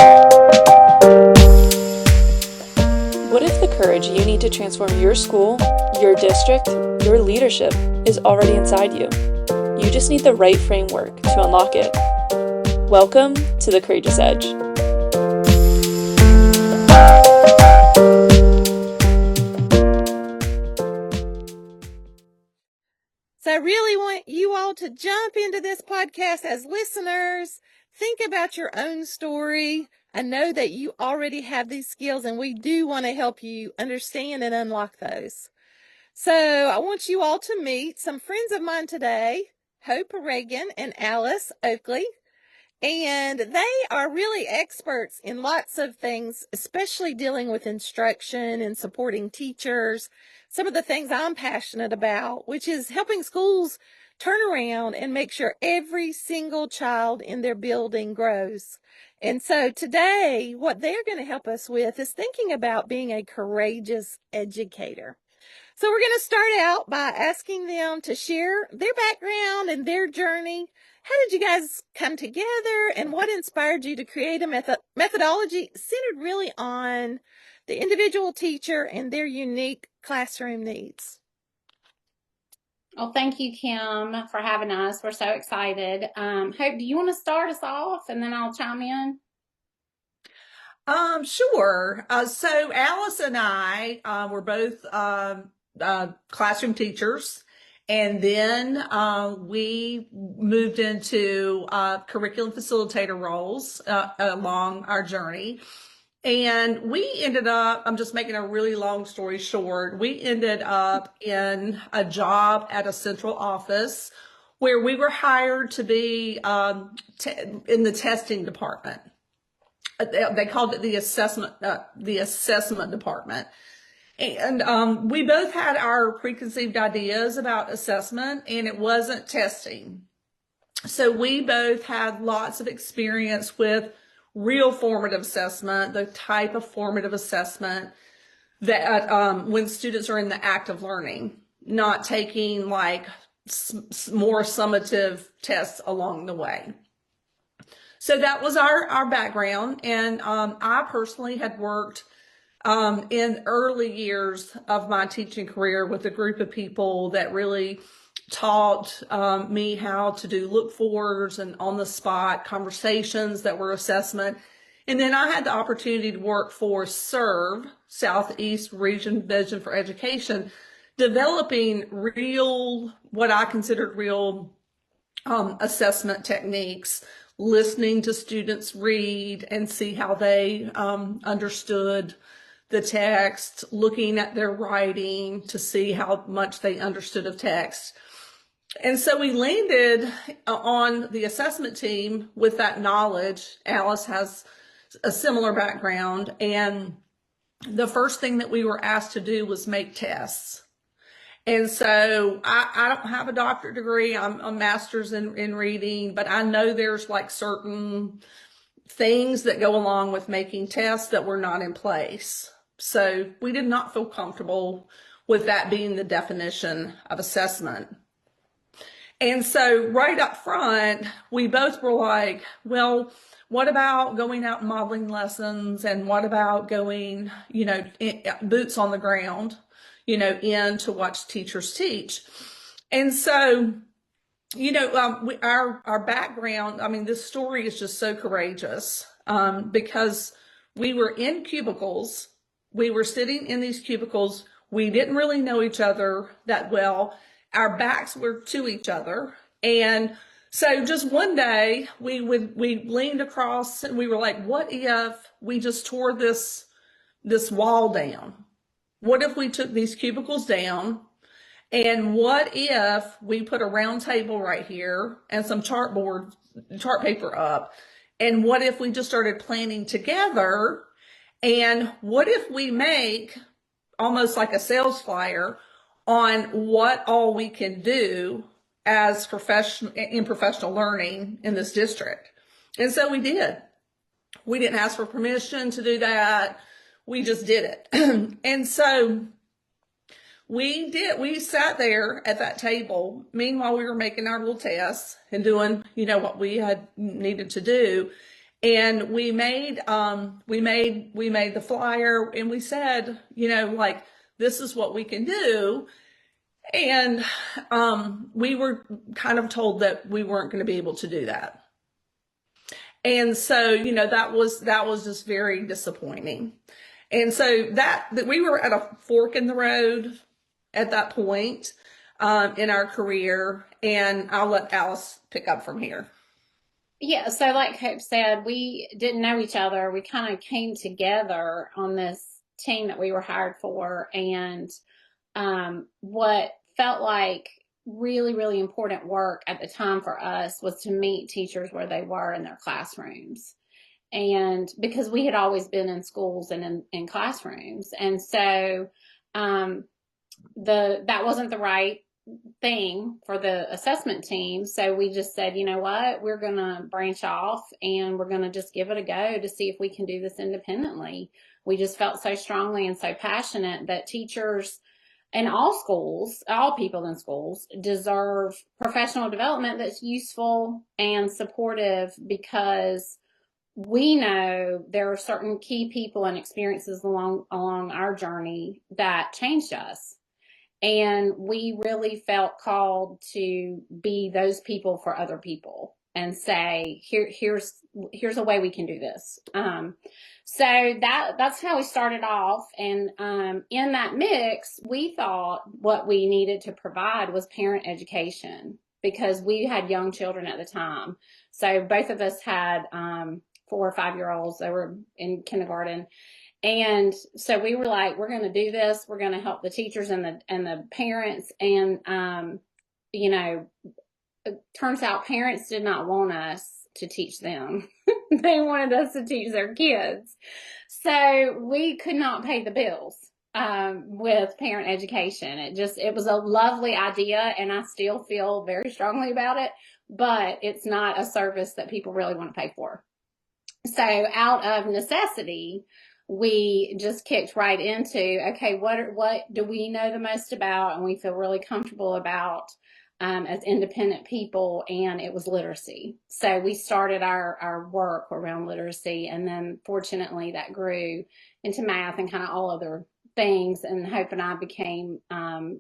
What if the courage you need to transform your school, your district, your leadership is already inside you? You just need the right framework to unlock it. Welcome to the Courageous Edge. So I really want you all to jump into this podcast as listeners. Think about your own story. I know that you already have these skills, and we do want to help you understand and unlock those. So I want you all to meet some friends of mine today, Hope Reagan and Alice Oakley. And they are really experts in lots of things, especially dealing with instruction and supporting teachers. Some of the things I'm passionate about, which is helping schools turn around and make sure every single child in their building grows. And so today, what they're going to help us with is thinking about being a courageous educator. So we're going to start out by asking them to share their background and their journey. How did you guys come together, and what inspired you to create a methodology centered really on the individual teacher and their unique classroom needs? Well, thank you, Kim, for having us. We're so excited. Hope, do you want to start us off, and then I'll chime in? Sure. So Alice and I were both classroom teachers, and then we moved into curriculum facilitator roles along our journey. And we ended up, I'm just making a really long story short, we ended up in a job at a central office where we were hired to be in the testing department. They called it the assessment department. And we both had our preconceived ideas about assessment, and it wasn't testing. So we both had lots of experience with real formative assessment, the type of formative assessment that when students are in the act of learning, not taking like more summative tests along the way. So that was our background. And I personally had worked in early years of my teaching career with a group of people that really taught me how to do look-fors and on-the-spot conversations that were assessment. And then I had the opportunity to work for SERVE, Southeast Region Vision for Education, developing what I considered real assessment techniques, listening to students read and see how they understood the text, looking at their writing to see how much they understood of text. And so we landed on the assessment team with that knowledge. Alice has a similar background, and the first thing that we were asked to do was make tests. And so I don't have a doctorate degree. I'm a master's in reading, but I know there's like certain things that go along with making tests that were not in place. So we did not feel comfortable with that being the definition of assessment. And so right up front, we both were like, well, what about going out and modeling lessons? And what about going, boots on the ground, in to watch teachers teach? And so, our background, I mean, this story is just so courageous because we were in cubicles. We were sitting in these cubicles. We didn't really know each other that well. Our backs were to each other. And so just one day we leaned across and we were like, what if we just tore this wall down? What if we took these cubicles down? And what if we put a round table right here and some chart paper up? And what if we just started planning together? And what if we make almost like a sales flyer on what all we can do as professional learning in this district? And so we did. We didn't ask for permission to do that. We just did it. And so we sat there at that table. Meanwhile, we were making our little tests and doing, what we had needed to do. And we made the flyer, and we said, like, this is what we can do. And we were kind of told that we weren't going to be able to do that. And so, that was just very disappointing. And so that we were at a fork in the road at that point in our career. And I'll let Alice pick up from here. Yeah, so like Hope said, we didn't know each other. We kind of came together on this team that we were hired for. And what felt like really, really important work at the time for us was to meet teachers where they were in their classrooms. And because we had always been in schools and in classrooms. And so that wasn't the right thing for the assessment team. So we just said, you know what, we're going to branch off and we're going to just give it a go to see if we can do this independently. We just felt so strongly and so passionate that teachers in all schools, all people in schools, deserve professional development that's useful and supportive, because we know there are certain key people and experiences along our journey that changed us. And we really felt called to be those people for other people and say, here's a way we can do this. So that's how we started off. And in that mix, we thought what we needed to provide was parent education, because we had young children at the time. So both of us had 4 or 5 year olds that were in kindergarten. And so we were like, we're going to do this. We're going to help the teachers and the parents. And, it turns out parents did not want us to teach them. They wanted us to teach their kids. So we could not pay the bills with parent education. It was a lovely idea, and I still feel very strongly about it, but it's not a service that people really want to pay for. So out of necessity, we just kicked right into, okay, what do we know the most about and we feel really comfortable about as independent people? And it was literacy. So we started our work around literacy, and then fortunately that grew into math and kind of all other things. And Hope and I became, kind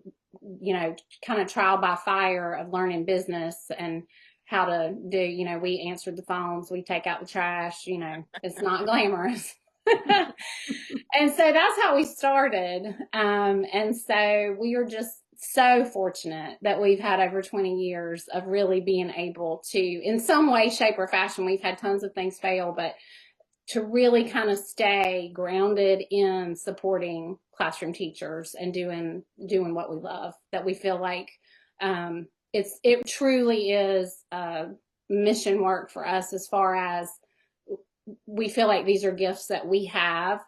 of trial by fire of learning business and how to do, we answered the phones, we take out the trash, it's not glamorous. And so that's how we started. And so we are just so fortunate that we've had over 20 years of really being able to, in some way, shape, or fashion, we've had tons of things fail, but to really kind of stay grounded in supporting classroom teachers and doing what we love, that we feel like it truly is mission work for us, as far as we feel like these are gifts that we have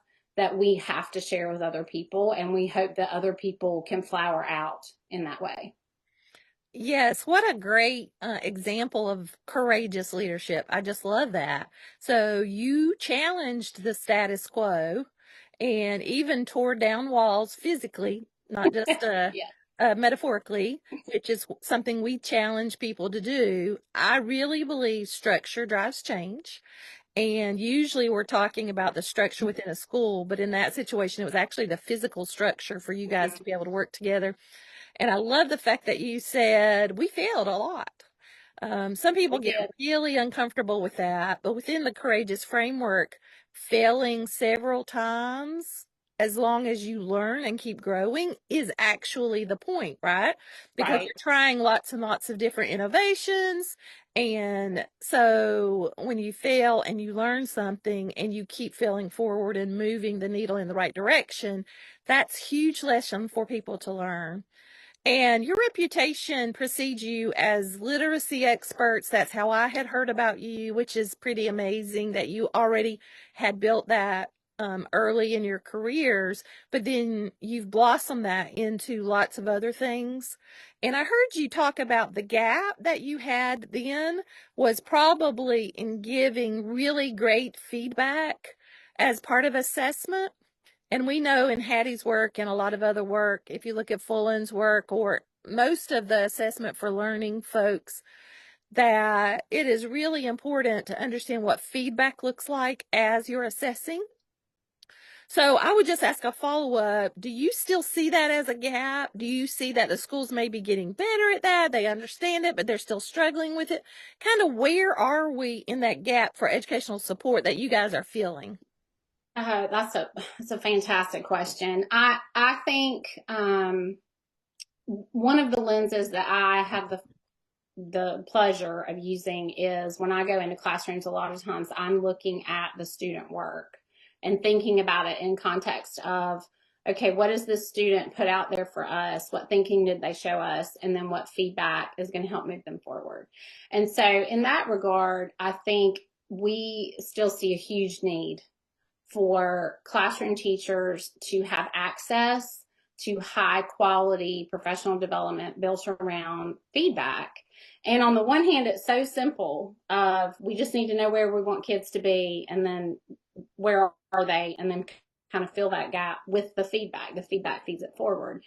to share with other people, and we hope that other people can flower out in that way. Yes, what a great example of courageous leadership. I just love that. So you challenged the status quo and even tore down walls physically, not just metaphorically, which is something we challenge people to do. I really believe structure drives change. And usually we're talking about the structure within a school, but in that situation, it was actually the physical structure for you guys to be able to work together. And I love the fact that you said we failed a lot. Some people get really uncomfortable with that, but within the courageous framework, failing several times, as long as you learn and keep growing, is actually the point, right? Because you're trying lots and lots of different innovations. And so when you fail and you learn something and you keep failing forward and moving the needle in the right direction, that's huge lesson for people to learn. And your reputation precedes you as literacy experts. That's how I had heard about you, which is pretty amazing that you already had built that early in your careers, but then you've blossomed that into lots of other things. And I heard you talk about the gap that you had then was probably in giving really great feedback as part of assessment. And we know in Hattie's work and a lot of other work, if you look at Fullen's work or most of the assessment for learning folks, that it is really important to understand what feedback looks like as you're assessing. So I would just ask a follow-up. Do you still see that as a gap? Do you see that the schools may be getting better at that? They understand it, but they're still struggling with it. Kind of where are we in that gap for educational support that you guys are feeling? That's a fantastic question. I think one of the lenses that I have the pleasure of using is when I go into classrooms, a lot of times I'm looking at the student work and thinking about it in context of, okay, what does this student put out there for us? What thinking did they show us? And then what feedback is going to help move them forward? And so in that regard, I think we still see a huge need for classroom teachers to have access to high quality professional development built around feedback. And on the one hand, it's so simple of we just need to know where we want kids to be and then where are they, and then kind of fill that gap with the feedback. The feedback feeds it forward.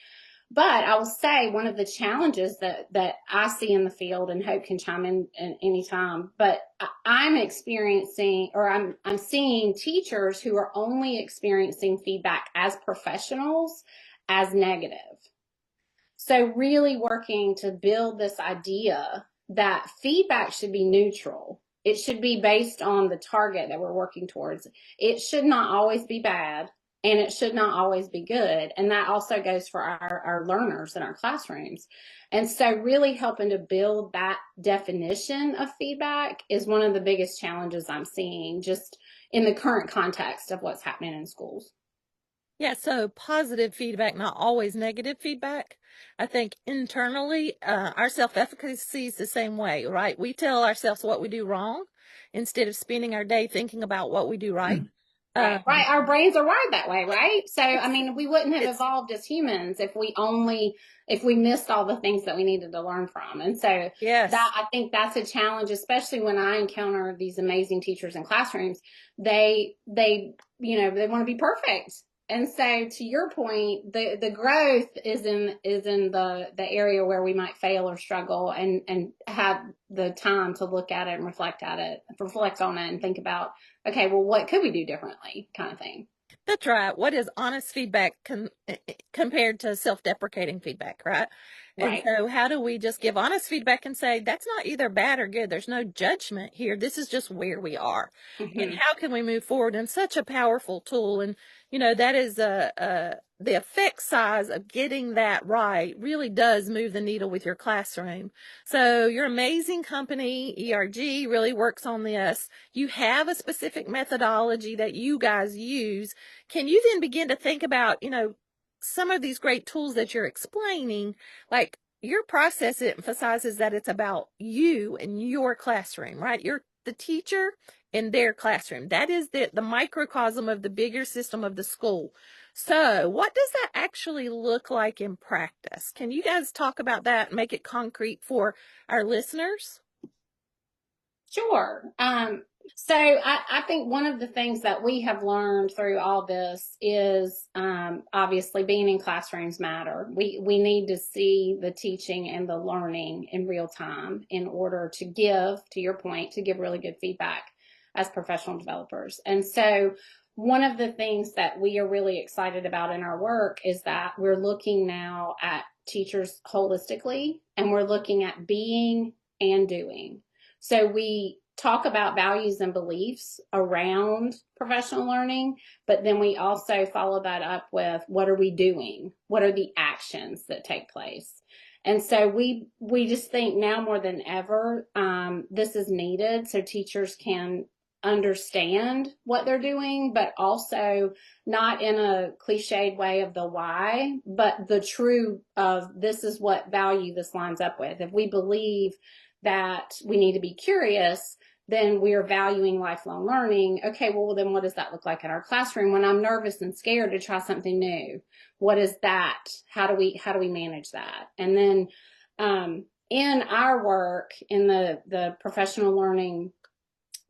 But I will say one of the challenges that I see in the field, and Hope can chime in anytime, but I'm experiencing, or I'm seeing teachers who are only experiencing feedback as professionals as negative. So really working to build this idea that feedback should be neutral. It should be based on the target that we're working towards. It should not always be bad, and it should not always be good. And that also goes for our learners in our classrooms. And so really helping to build that definition of feedback is one of the biggest challenges I'm seeing just in the current context of what's happening in schools. Yeah, so positive feedback, not always negative feedback. I think internally, our self-efficacy is the same way, right? We tell ourselves what we do wrong instead of spending our day thinking about what we do right. Right. Our brains are wired that way, right? So, I mean, we wouldn't have evolved as humans if we missed all the things that we needed to learn from. And so yes, I think that's a challenge, especially when I encounter these amazing teachers in classrooms. They want to be perfect. And so to your point, the growth is in the area where we might fail or struggle and have the time to look at it and reflect on it and think about, okay, well, what could we do differently, kind of thing. That's right. What is honest feedback compared to self-deprecating feedback, right? Right. And so how do we just give honest feedback and say, that's not either bad or good. There's no judgment here. This is just where we are. Mm-hmm. And how can we move forward? And such a powerful tool. And, that is the effect size of getting that right really does move the needle with your classroom. So your amazing company, ERG, really works on this. You have a specific methodology that you guys use. Can you then begin to think about, some of these great tools that you're explaining, like your process, it emphasizes that it's about you and your classroom, right? You're the teacher in their classroom. That is the microcosm of the bigger system of the school. So what does that actually look like in practice? Can you guys talk about that and make it concrete for our listeners? Sure. So I think one of the things that we have learned through all this is obviously being in classrooms matter. We need to see the teaching and the learning in real time in order to give, to your point, to give really good feedback as professional developers. And so one of the things that we are really excited about in our work is that we're looking now at teachers holistically, and we're looking at being and doing. So we talk about values and beliefs around professional learning, but then we also follow that up with what are we doing? What are the actions that take place? And so we just think now more than ever, this is needed so teachers can understand what they're doing, but also not in a cliched way of the why, but the true of this is what value this lines up with. If we believe that we need to be curious, then we are valuing lifelong learning. Okay, well, then what does that look like in our classroom when I'm nervous and scared to try something new? What is that? How do we manage that? And then in our work in the professional learning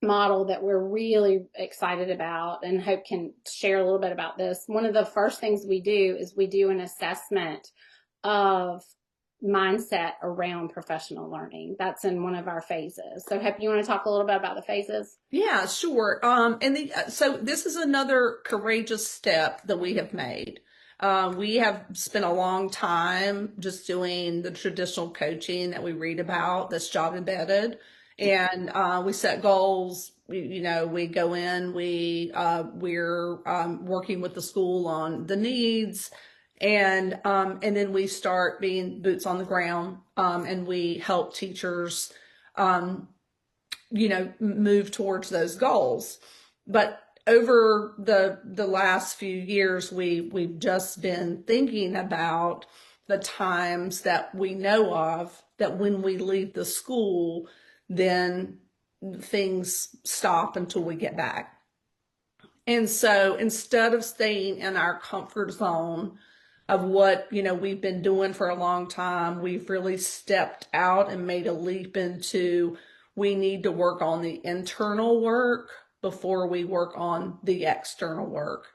model that we're really excited about, and Hope can share a little bit about this, one of the first things we do is we do an assessment of mindset around professional learning. That's in one of our phases. So you want to talk a little bit about the phases? Yeah, sure. So this is another courageous step that we have made. We have spent a long time just doing the traditional coaching that we read about that's job embedded. And we set goals. We go in, we're working with the school on the needs. And then we start being boots on the ground, and we help teachers, move towards those goals. But over the last few years, we've just been thinking about the times that we know of that when we leave the school, then things stop until we get back. And so instead of staying in our comfort zone of what, we've been doing for a long time, we've really stepped out and made a leap into, we need to work on the internal work before we work on the external work.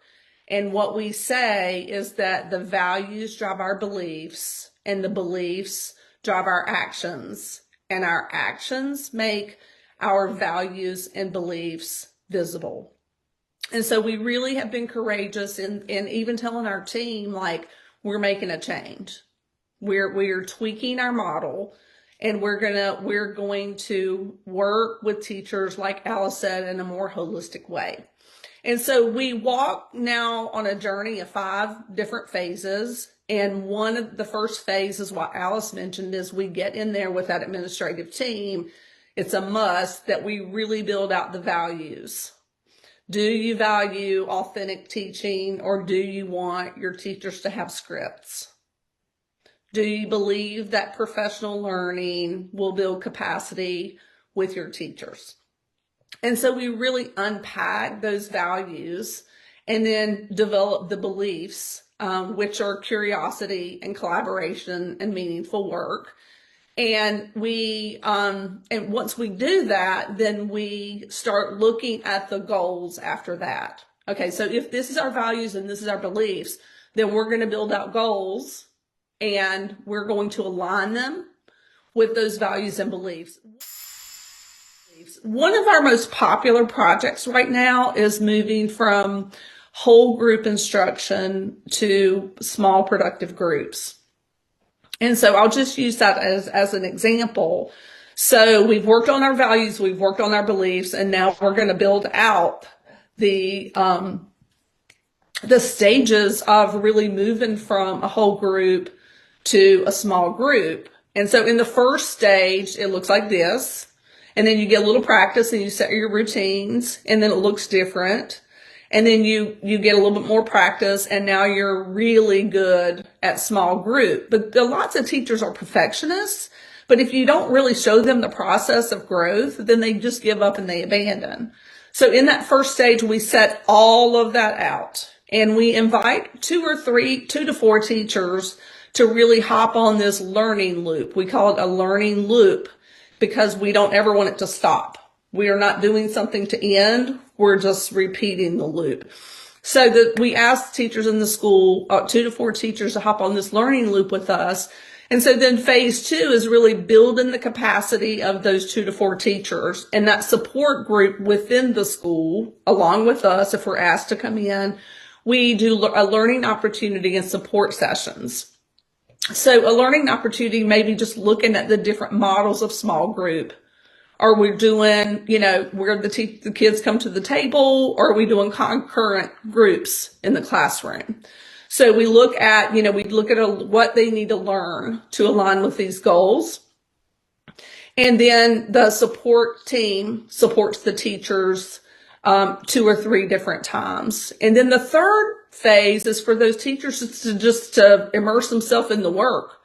And what we say is that the values drive our beliefs, and the beliefs drive our actions, and our actions make our values and beliefs visible. And so we really have been courageous in even telling our team, like, we're making a change. We're tweaking our model, and we're going to work with teachers, like Alice said, in a more holistic way. And so we walk now on a journey of 5 different phases. And one of the first phase is what Alice mentioned, is we get in there with that administrative team. It's a must that we really build out the values. Do you value authentic teaching, or do you want your teachers to have scripts? Do you believe that professional learning will build capacity with your teachers? And so we really unpack those values and then develop the beliefs, which are curiosity and collaboration and meaningful work. And and once we do that, then we start looking at the goals after that. Okay, so if this is our values and this is our beliefs, then we're going to build out goals, and we're going to align them with those values and beliefs. One of our most popular projects right now is moving from whole group instruction to small productive groups. And so I'll just use that as an example. So we've worked on our values, we've worked on our beliefs, and now we're going to build out the stages of really moving from a whole group to a small group. And so in the first stage, it looks like this. And then you get a little practice and you set your routines, and then it looks different. And then you get a little bit more practice, and now you're really good at small group. But lots of teachers are perfectionists. But if you don't really show them the process of growth, then they just give up and they abandon. So in that first stage, we set all of that out, and we invite 2 to 4 teachers to really hop on this learning loop. We call it a learning loop because we don't ever want it to stop. We are not doing something to end. We're just repeating the loop. So that we ask teachers in the school, 2 to 4 teachers, to hop on this learning loop with us. And so then phase 2 is really building the capacity of those 2 to 4 teachers, and that support group within the school, along with us, if we're asked to come in, we do a learning opportunity and support sessions. So a learning opportunity may be just looking at the different models of small group. Are we doing, where the kids come to the table, or are we doing concurrent groups in the classroom? So we look at, what they need to learn to align with these goals. And then the support team supports the teachers 2 or 3 different times. And then the third phase is for those teachers to immerse themselves in the work.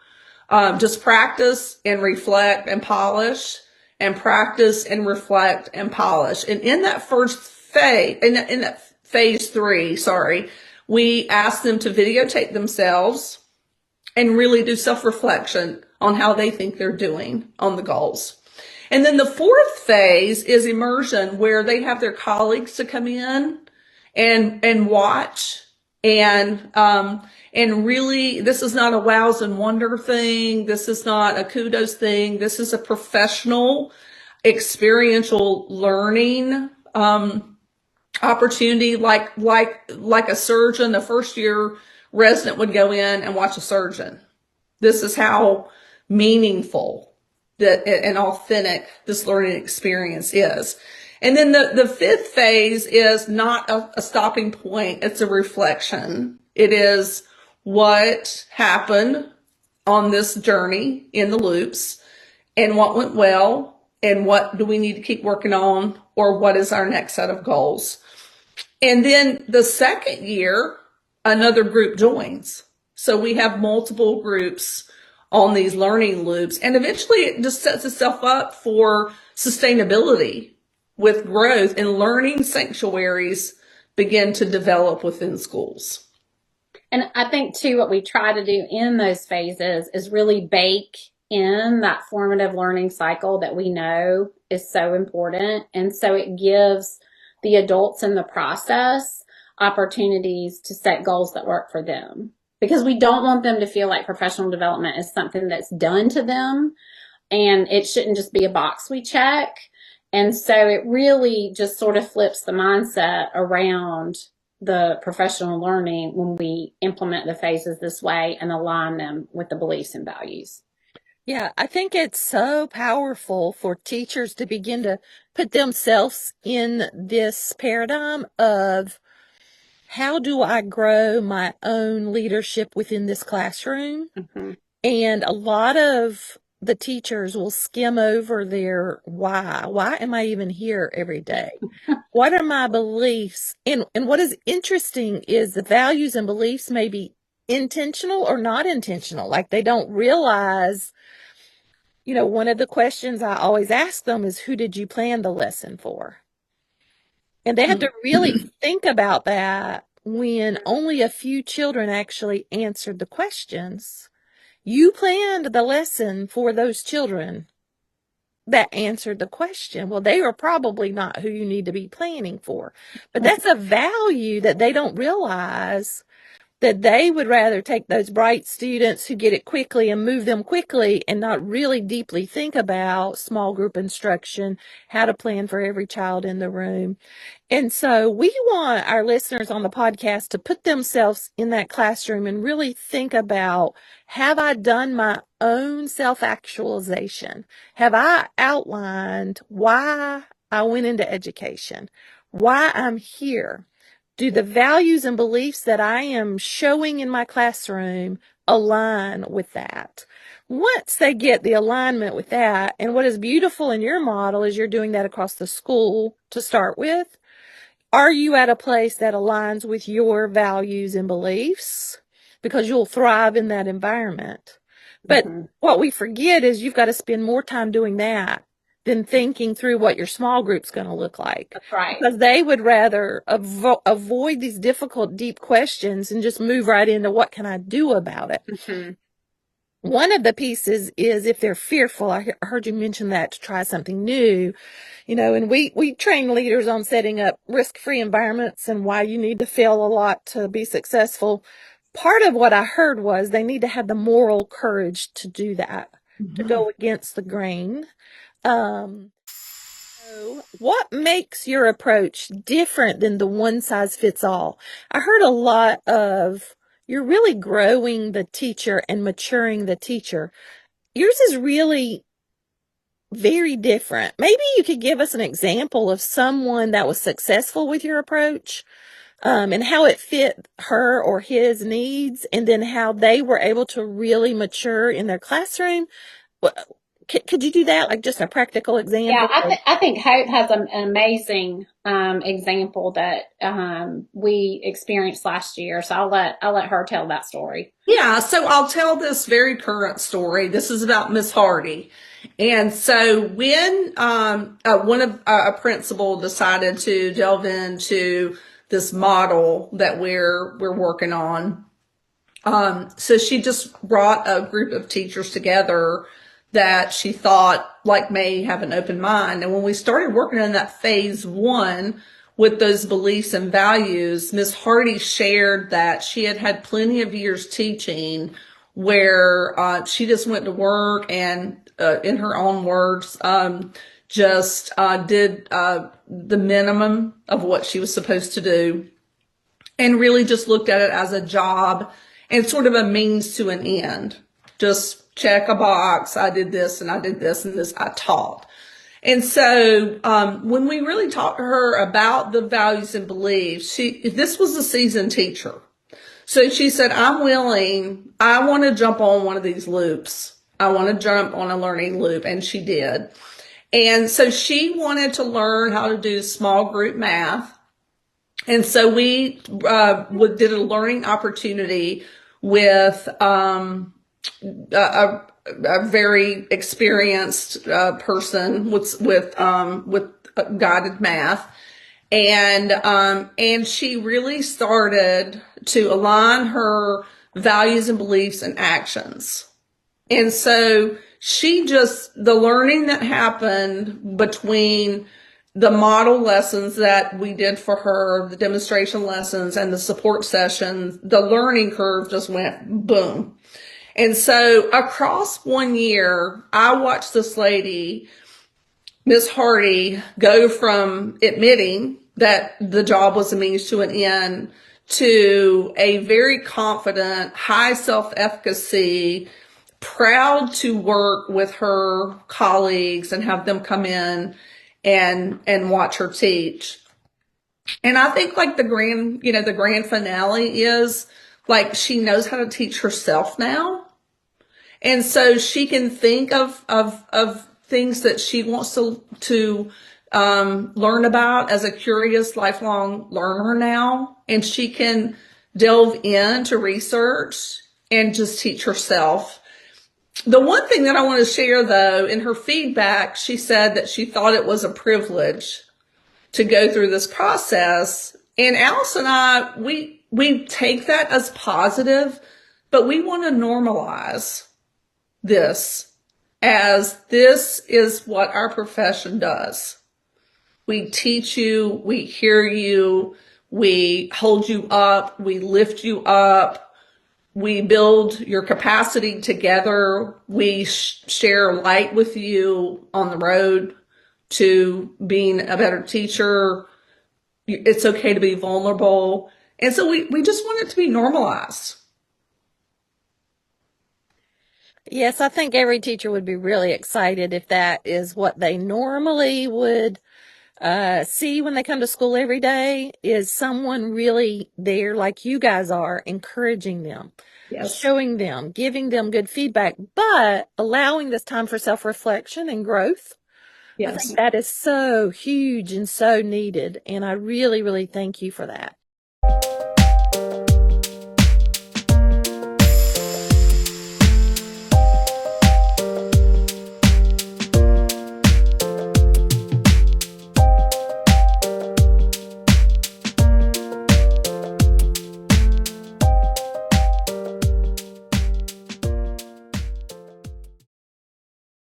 Just practice and reflect and polish, and practice and reflect and polish. And in that first phase, in that phase 3, we ask them to videotape themselves and really do self-reflection on how they think they're doing on the goals. And then the fourth phase is immersion, where they have their colleagues to come in and watch And really, this is not a wows and wonder thing. This is not a kudos thing. This is a professional, experiential learning opportunity, like a surgeon. The first year resident would go in and watch a surgeon. This is how meaningful that and authentic this learning experience is. And then the fifth phase is not a stopping point. It's a reflection. It is what happened on this journey in the loops and what went well and what do we need to keep working on, or what is our next set of goals. And then the second year, another group joins. So we have multiple groups on these learning loops, and eventually it just sets itself up for sustainability with growth, and learning sanctuaries begin to develop within schools. And I think too, what we try to do in those phases is really bake in that formative learning cycle that we know is so important. And so it gives the adults in the process opportunities to set goals that work for them, because we don't want them to feel like professional development is something that's done to them, and it shouldn't just be a box we check. And so it really just sort of flips the mindset around the professional learning when we implement the phases this way and align them with the beliefs and values. Yeah, I think it's so powerful for teachers to begin to put themselves in this paradigm of, how do I grow my own leadership within this classroom? Mm-hmm. And a lot of the teachers will skim over their why. Why am I even here every day? What are my beliefs? And what is interesting is the values and beliefs may be intentional or not intentional. Like they don't realize, one of the questions I always ask them is, who did you plan the lesson for? And they have to really think about that when only a few children actually answered the questions. You planned the lesson for those children that answered the question. Well, they are probably not who you need to be planning for. But that's a value that they don't realize, that they would rather take those bright students who get it quickly and move them quickly and not really deeply think about small group instruction, how to plan for every child in the room. And so we want our listeners on the podcast to put themselves in that classroom and really think about, have I done my own self-actualization? Have I outlined why I went into education, why I'm here? Do the values and beliefs that I am showing in my classroom align with that? Once they get the alignment with that, and what is beautiful in your model is you're doing that across the school to start with. Are you at a place that aligns with your values and beliefs? Because you'll thrive in that environment. But what we forget is you've got to spend more time doing that than thinking through what your small group's going to look like. That's right. Because they would rather avoid these difficult, deep questions and just move right into, what can I do about it? Mm-hmm. One of the pieces is, if they're fearful, I heard you mention that, to try something new, and we train leaders on setting up risk-free environments and why you need to fail a lot to be successful. Part of what I heard was they need to have the moral courage to do that, to go against the grain. So what makes your approach different than the one-size-fits-all? I heard a lot of, you're really growing the teacher and maturing the teacher. Yours is really very different. Maybe you could give us an example of someone that was successful with your approach, and how it fit her or his needs, and then how they were able to really mature in their classroom. Could you do that? Like just a practical example? Yeah, I think Hope has an amazing example that we experienced last year. So I'll let her tell that story. Yeah, so I'll tell this very current story. This is about Miss Hardy. And so when a principal decided to delve into this model that we're working on, so she just brought a group of teachers together that she thought may have an open mind. And when we started working on that phase one, with those beliefs and values, Miss Hardy shared that she had had plenty of years teaching where she just went to work and, in her own words, just did the minimum of what she was supposed to do, and really just looked at it as a job and sort of a means to an end. Just check a box. I did this and I did this and this. I taught. And so when we really talked to her about the values and beliefs, this was a seasoned teacher. So she said, I'm willing. I want to jump on one of these loops. I want to jump on a learning loop. And she did. And so she wanted to learn how to do small group math. And so we did a learning opportunity with a very experienced person with guided math, and she really started to align her values and beliefs and actions. And so the learning that happened between the model lessons that we did for her, the demonstration lessons and the support sessions, the learning curve just went boom. And so across 1 year, I watched this lady, Miss Hardy, go from admitting that the job was a means to an end to a very confident, high self-efficacy, proud to work with her colleagues and have them come in and watch her teach. And I think like the grand finale is like she knows how to teach herself now. And so she can think of things that she wants to learn about as a curious lifelong learner now. And she can delve into research and just teach herself. The one thing that I want to share, though, in her feedback, she said that she thought it was a privilege to go through this process. And Alice and I, we take that as positive, but we want to normalize this as this is what our profession does. We teach you, we hear you, we hold you up, we lift you up. We build your capacity together. We share light with you on the road to being a better teacher. It's okay to be vulnerable. And so we just want it to be normalized. Yes, I think every teacher would be really excited if that is what they normally would see when they come to school every day, is someone really there like you guys are, encouraging them, Yes. showing them, giving them good feedback, but allowing this time for self-reflection and growth. Yes. I think that is so huge and so needed. And I really, really thank you for that.